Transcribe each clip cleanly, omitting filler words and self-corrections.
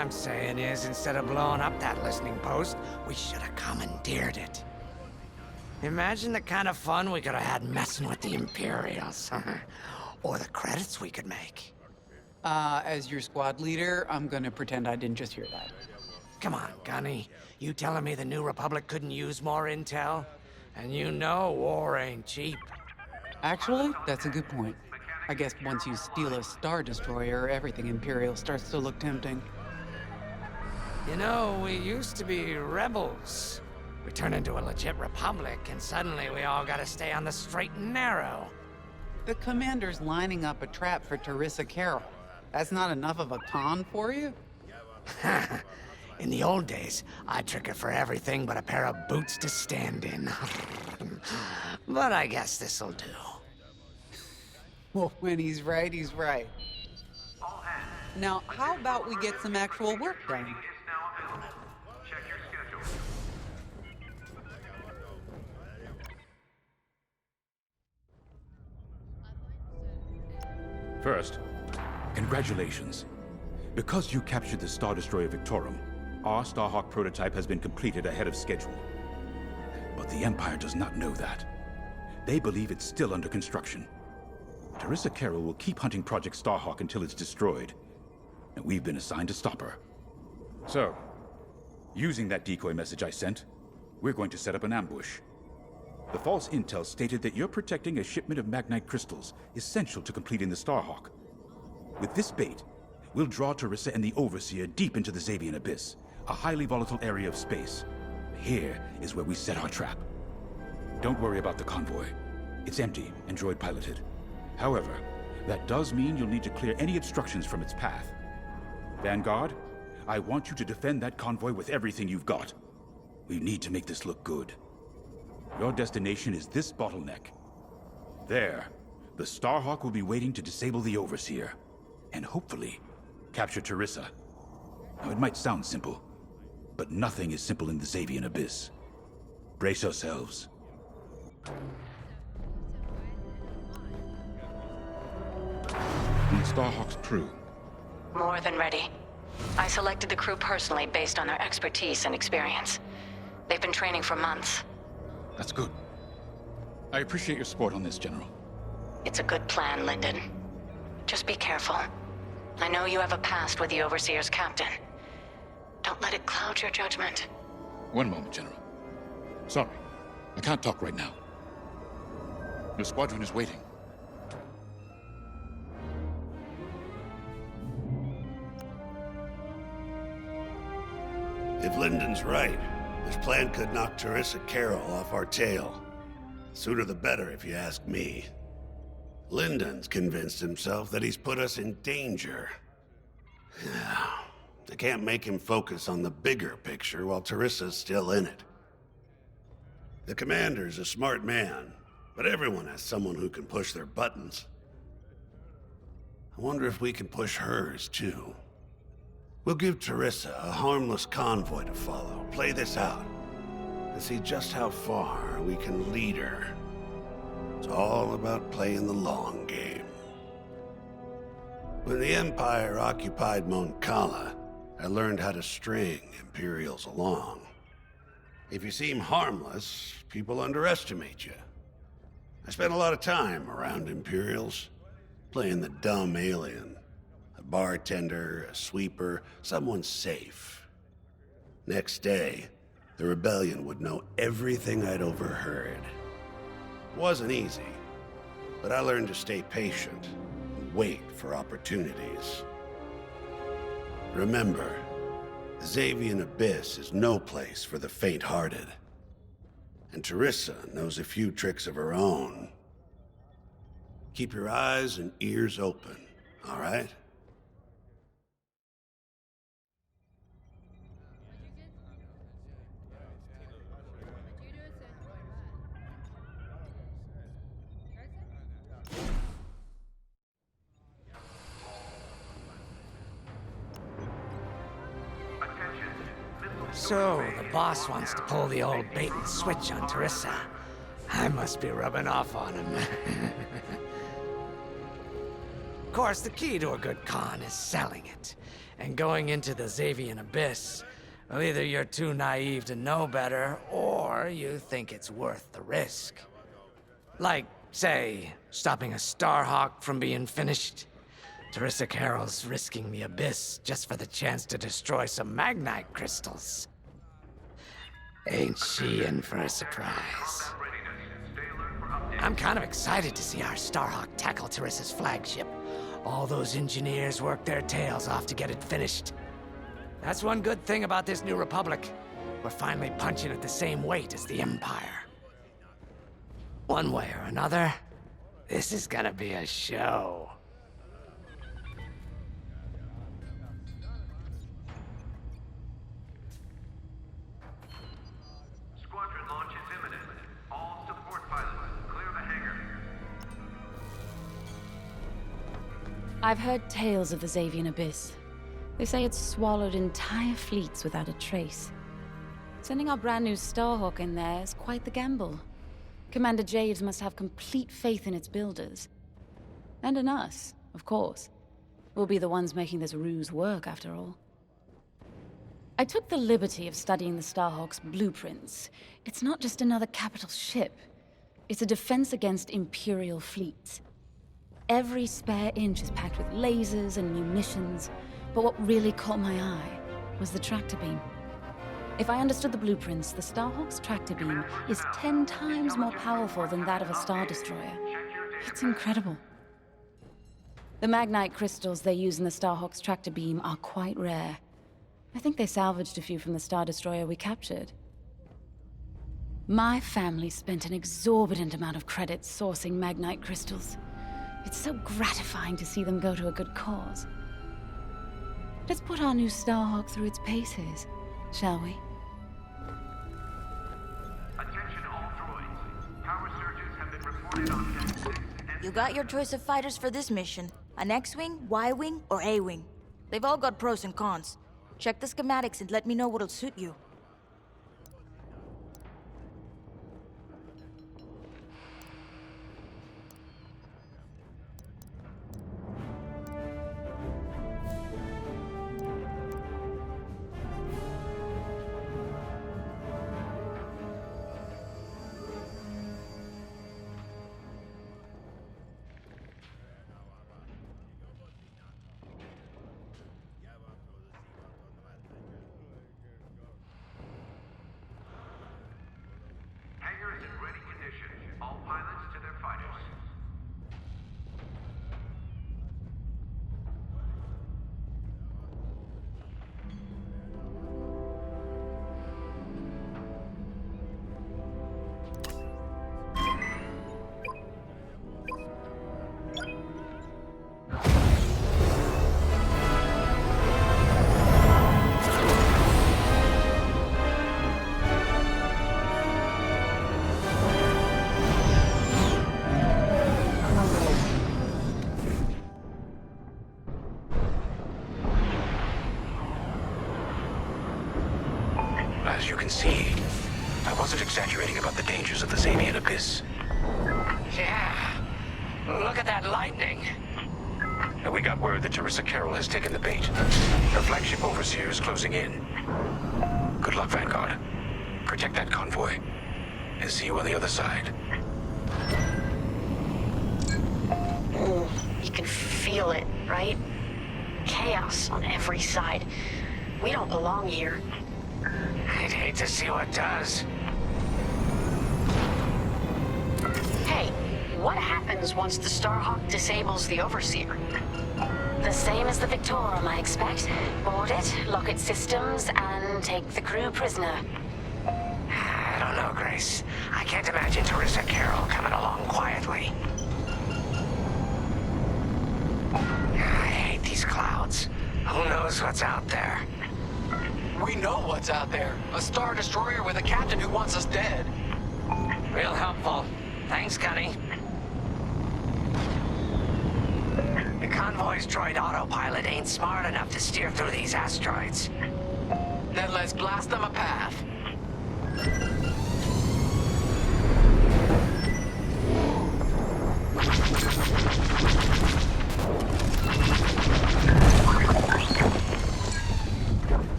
I'm saying is, instead of blowing up that listening post, we should have commandeered it. Imagine the kind of fun we could have had messing with the Imperials. Or the credits we could make. As your squad leader, I'm gonna pretend I didn't just hear that. Come on, Gunny. You telling me the New Republic couldn't use more intel? And you know war ain't cheap. Actually, that's a good point. I guess once you steal a Star Destroyer, everything Imperial starts to look tempting. You know, we used to be rebels. We turned into a legit republic, and suddenly we all gotta stay on the straight and narrow. The commander's lining up a trap for Teresa Carroll. That's not enough of a con for you? In the old days, I'd trick her for everything but a pair of boots to stand in. But I guess this'll do. Well, when he's right, he's right. Now, how about we get some actual work done? First, congratulations. Because you captured the Star Destroyer Victorum, our Starhawk prototype has been completed ahead of schedule. But the Empire does not know that. They believe it's still under construction. Teresa Carroll will keep hunting Project Starhawk until it's destroyed, and we've been assigned to stop her. So, using that decoy message I sent, we're going to set up an ambush. The false intel stated that you're protecting a shipment of Magnite crystals, essential to completing the Starhawk. With this bait, we'll draw Teresa and the Overseer deep into the Xavian Abyss, a highly volatile area of space. Here is where we set our trap. Don't worry about the convoy. It's empty and droid-piloted. However, that does mean you'll need to clear any obstructions from its path. Vanguard, I want you to defend that convoy with everything you've got. We need to make this look good. Your destination is this bottleneck. There, the Starhawk will be waiting to disable the Overseer, and hopefully, capture Teresa. Now, it might sound simple, but nothing is simple in the Xavian Abyss. Brace yourselves. And Starhawk's crew. More than ready. I selected the crew personally based on their expertise and experience. They've been training for months. That's good. I appreciate your support on this, General. It's a good plan, Lyndon. Just be careful. I know you have a past with the Overseer's captain. Don't let it cloud your judgment. One moment, General. Sorry, I can't talk right now. Your squadron is waiting. If Lyndon's right, this plan could knock Teresa Carroll off our tail. Sooner the better, if you ask me. Lyndon's convinced himself that he's put us in danger. They can't make him focus on the bigger picture while Teresa's still in it. The commander's a smart man, but everyone has someone who can push their buttons. I wonder if we can push hers, too. We'll give Teresa a harmless convoy to follow, play this out, and see just how far we can lead her. It's all about playing the long game. When the Empire occupied Mon Cala, I learned how to string Imperials along. If you seem harmless, people underestimate you. I spent a lot of time around Imperials, playing the dumb alien. A bartender, a sweeper, someone safe. Next day, the rebellion would know everything I'd overheard. It wasn't easy, but I learned to stay patient and wait for opportunities. Remember, the Xavian Abyss is no place for the faint-hearted. And Teresa knows a few tricks of her own. Keep your eyes and ears open, all right? So, the boss wants to pull the old bait and switch on Teresa. I must be rubbing off on him. Of course, the key to a good con is selling it. And going into the Xavian Abyss, well, either you're too naive to know better, or you think it's worth the risk. Like, say, stopping a Starhawk from being finished. Teresa Carroll's risking the Abyss just for the chance to destroy some Magnite crystals. Ain't she in for a surprise? I'm kind of excited to see our Starhawk tackle Teresa's flagship. All those engineers worked their tails off to get it finished. That's one good thing about this new Republic. We're finally punching at the same weight as the Empire. One way or another, this is gonna be a show. Squadron launch is imminent. All support pilots, clear the hangar. I've heard tales of the Xavian Abyss. They say it's swallowed entire fleets without a trace. Sending our brand new Starhawk in there is quite the gamble. Commander Jades must have complete faith in its builders. And in us, of course. We'll be the ones making this ruse work, after all. I took the liberty of studying the Starhawk's blueprints. It's not just another capital ship. It's a defense against Imperial fleets. Every spare inch is packed with lasers and munitions, but what really caught my eye was the tractor beam. If I understood the blueprints, the Starhawk's tractor beam is 10 times more powerful than that of a Star Destroyer. It's incredible. The Magnite crystals they use in the Starhawk's tractor beam are quite rare. I think they salvaged a few from the Star Destroyer we captured. My family spent an exorbitant amount of credits sourcing Magnite crystals. It's so gratifying to see them go to a good cause. Let's put our new Starhawk through its paces, shall we? Attention all droids. Power surges have been reported on Deck 6 and... You got your choice of fighters for this mission. An X-Wing, Y-Wing, or A-Wing. They've all got pros and cons. Check the schematics and let me know what'll suit you. Hangar is in ready condition. All pilots to their fighters. As you can see, I wasn't exaggerating about the dangers of the Xavian Abyss. Yeah. Look at that lightning. And we got word that Teresa Carroll has taken the bait. Her flagship Overseer is closing in. Good luck, Vanguard. Protect that convoy. And see you on the other side. You can feel it, right? Chaos on every side. We don't belong here. I'd hate to see what does. Hey, what happens once the Starhawk disables the Overseer? The same as the Victorum, I expect. Board it, lock its systems, and take the crew prisoner. I don't know, Grace. I can't imagine Teresa Carroll coming along quietly. I hate these clouds. Who knows what's out there? We know what's out there. A Star Destroyer with a captain who wants us dead. Real helpful. Thanks, Gunny. The convoy's droid autopilot ain't smart enough to steer through these asteroids. Then let's blast them a path.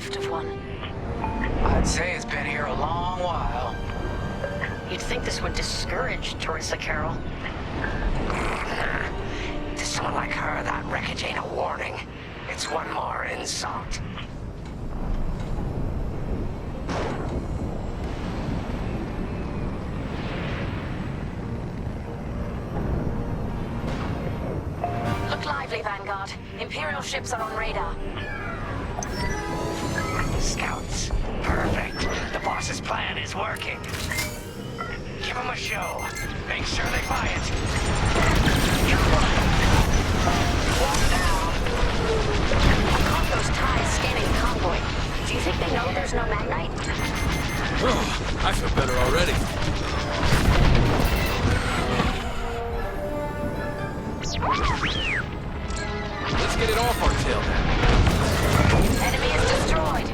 left of one. I'd say it's been here a long while. You'd think this would discourage Teresa Carroll. To someone like her, that wreckage ain't a warning. It's one more insult. Look lively, Vanguard. Imperial ships are on radar. Scouts. Perfect. The boss's plan is working. Give them a show. Make sure they buy it. Walk down. I caught those ties scanning the convoy. Do you think they know there's no Magnite? Oh, I feel better already. Let's get it off our tail then. Enemy is destroyed.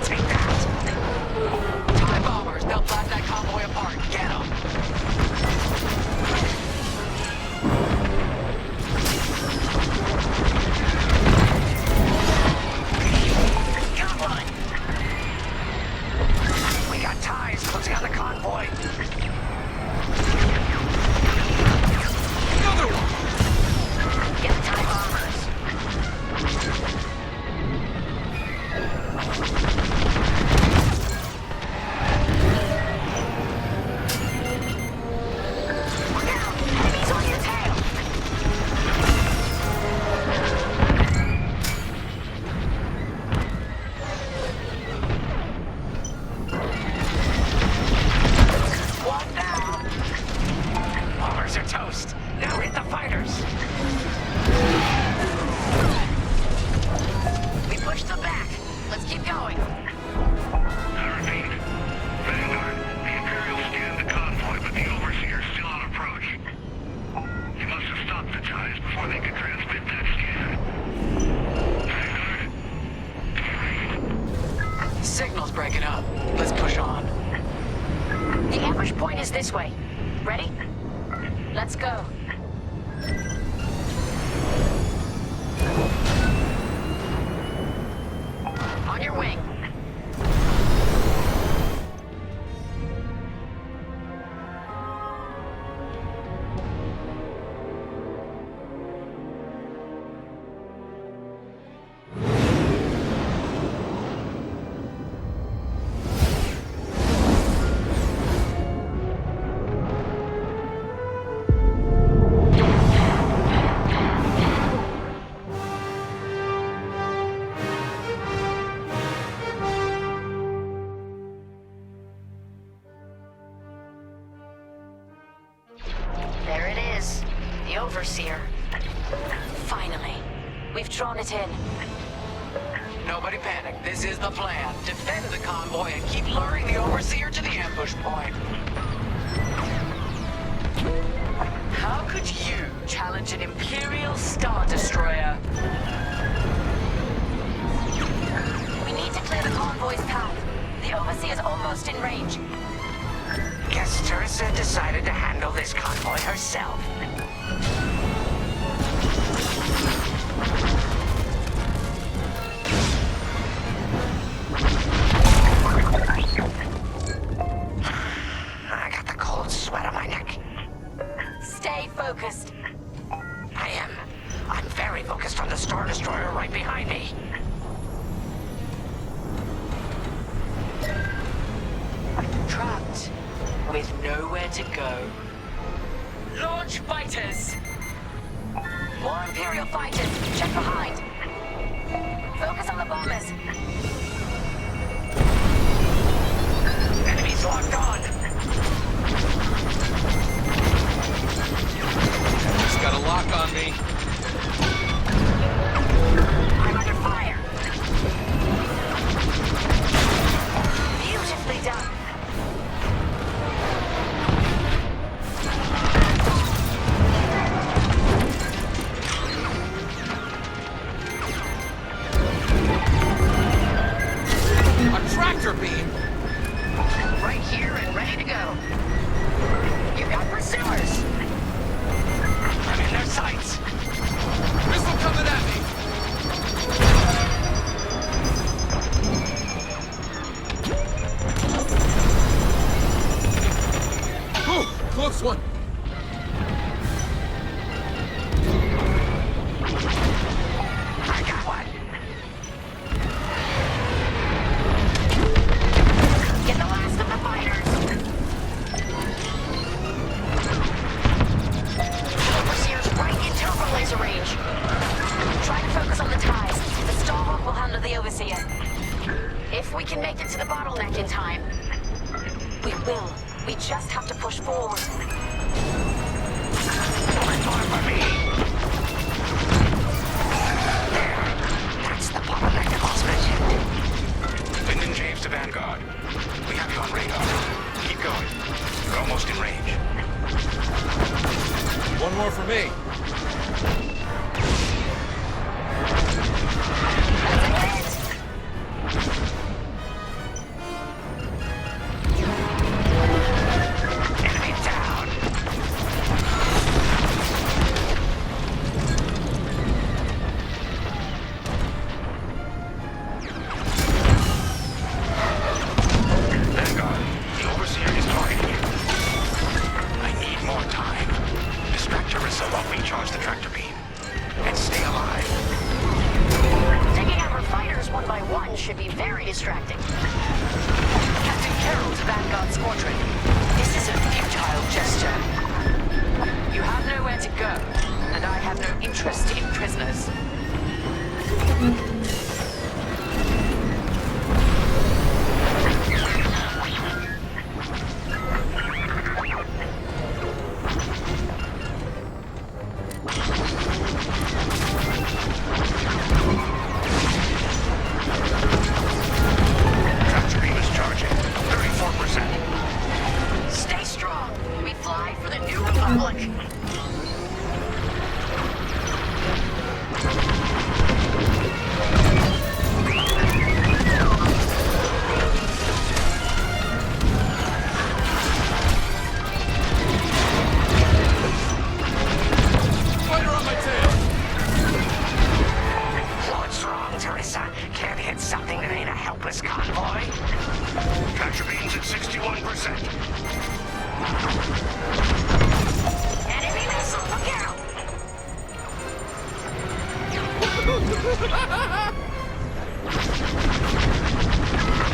Take that. TIE bombers, they'll black that convoy apart. Get them. Got one. We got ties closing on the convoy. Another one! Get the TIE bombers. Look out! Enemies on your tail! One down. Bombers are toast. Now hit the fighters. We pushed them back. Let's keep going. I repeat. Vanguard, the Imperials scanned the convoy, but the Overseer's still on approach. You must have stopped the ties before they could transmit that scan. Vanguard? Signal's breaking up. Let's push on. The ambush point is this way. Ready? Let's go. On your wing. There it is. The Overseer. Finally. We've drawn it in. Nobody panic. This is the plan. Defend the convoy and keep luring the Overseer to the ambush point. How could you challenge an Imperial Star Destroyer? We need to clear the convoy's path. The Overseer's almost in range. Guess Teresa decided to handle this convoy herself. I got the cold sweat on my neck. Stay focused. I am. I'm very focused on the Star Destroyer right behind me. Trapped with nowhere to go. Launch fighters! More Imperial fighters. Check behind. Focus on the bombers. Enemies locked on. Just got a lock on me. I'm under fire. Beautifully done. A tractor beam! Right here and ready I got one. Get the last of the fighters. Overseer's right in turbo laser range. Try to focus on the ties. The Starhawk will handle the Overseer. If we can make it to the bottleneck in time. We will. We just have to push forward. That's the bottleneck I was mentioned. Lyndon James to Vanguard. We have you on radar. Keep going. We're almost in range. One more for me. Should be very distracting. Captain Carroll to Vanguard Squadron. This is a futile gesture. You have nowhere to go, and I have no interest in prisoners.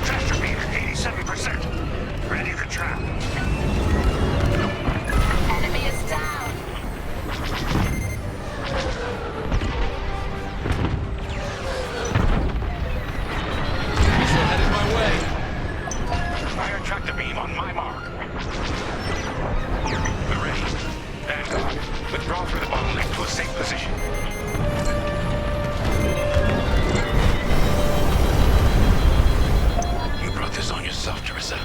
Tractor meter, 87%. Ready to trap. Enemy is down. Missile headed my way. Fire tractor beam on my mark. We're ready. Vanguard, withdraw through the bottleneck to a safe position. You brought this on yourself, Teresa.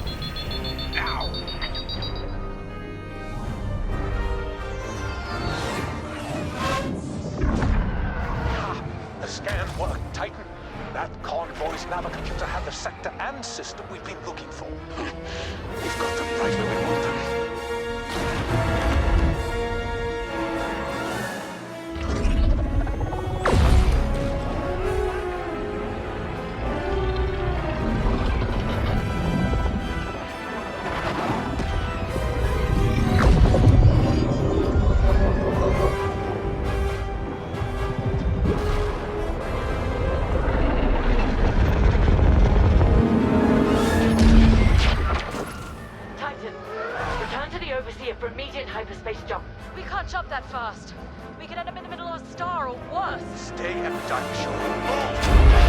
Now! The scan worked, Titan. That convoy's navicomputer had the sector and system we've been looking for. We've got them right where we want them. For immediate hyperspace jump. We can't jump that fast. We could end up in the middle of a star or worse. Stay and duck, Sean.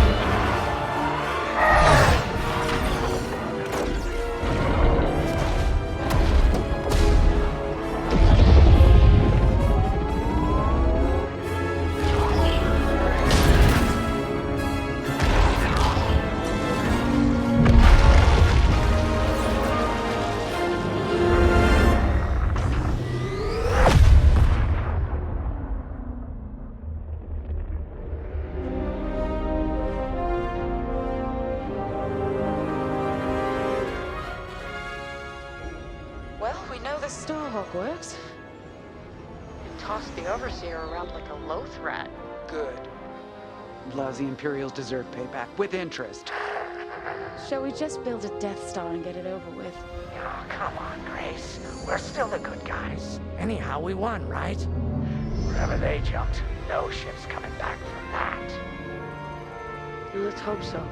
Well, we know the Starhawk works. Toss the Overseer around like a loath rat. Good. Lousy Imperials deserve payback, with interest. Shall we just build a Death Star and get it over with? Oh, come on, Grace. We're still the good guys. Anyhow, we won, right? Wherever they jumped, No ship's coming back from that. Let's hope so.